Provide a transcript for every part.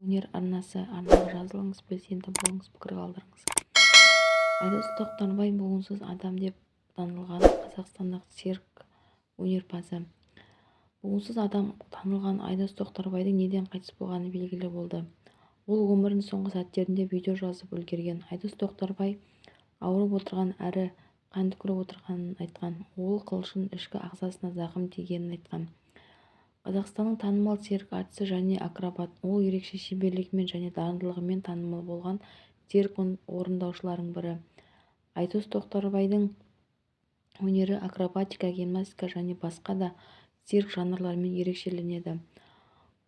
өнер арнасы арнаға жазылыңыз, белсенді болыңыз, пікір қалдырыңыз. Айдос Тоқтарбай буынсыз адам деп танылған қазақстандық цирк өнерпазы. Буынсыз адам танылған Айдос Тоқтарбайдың неден қайтыс болғаны белгілі болды. Ол өмірінің соңғы сәттерінде видео жазып үлгерген. Айдос Тоқтарбай ауырып отырған әрі қан түкіріп отырғанын айтқан. Ол қылышын ішкі ағзасына зақым тигенін айтқан. Қазақстанның танымал цирк әртісі және акробат. Ол ерекше шеберлігімен және дарындылығымен танымал болған цирк орындаушыларының бірі. Айдос Тоқтарбайдың өнері акробатика, гимнастика және басқа да цирк жанрларымен ерекшеленеді.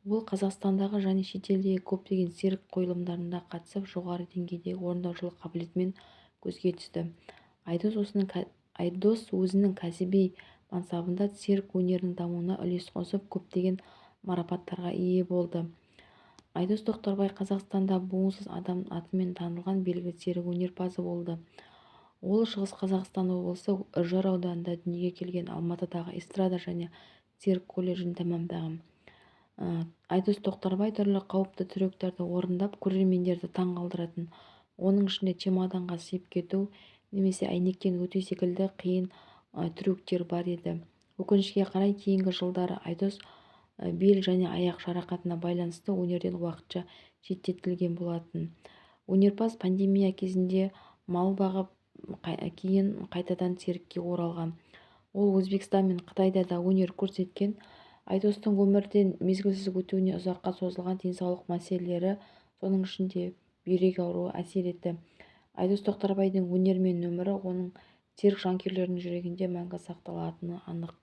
Ол Қазақстандағы және шетелдегі көптеген цирк қойылымдарына қатысып, жоғары деңгейдегі орындаушылық қабілетімен көзге түсті. Айдос өзінің кәсіби мансабында цирк өнерінің дамуына үлес қосып, көптеген марапаттарға ие болды. Айдос Тоқтарбай Қазақстанда буынсыз адам атымен танылған белгілі цирк өнерпазы болды. Ол Шығыс Қазақстан облысы Үржар ауданында дүниеге келген. Алматыдағы эстрада және цирк колледжін тәмамдаған. Айдос Тоқтарбай түрлі қауіпті трюктерді орындап, көрермендерді таң қалдыратын. Оның ішінде чемоданға сыйып кету немесе әйнектен өту секілді қиын трюктер бар еді. Өкінішке қарай кейінгі жылдары Айдос бел және аяқ жарақатына байланысты өнерден уақытша шеттетілген болатын. Өнерпаз пандемия кезінде мал бағып, кейін қайтадан циркке оралған. Ол Өзбекстан мен Қытайда да өнер көрсеткен. Айдостың өмірден мезгілсіз өтуіне ұзаққа созылған денсаулық мәселелері, соның ішінде бүйрек ауруы әсер етті. Айдос Тоқтарбайдың өнер мен өмірі оның цирк жанкүйерлерінің жүрегінде мәңгі сақталатыны анық.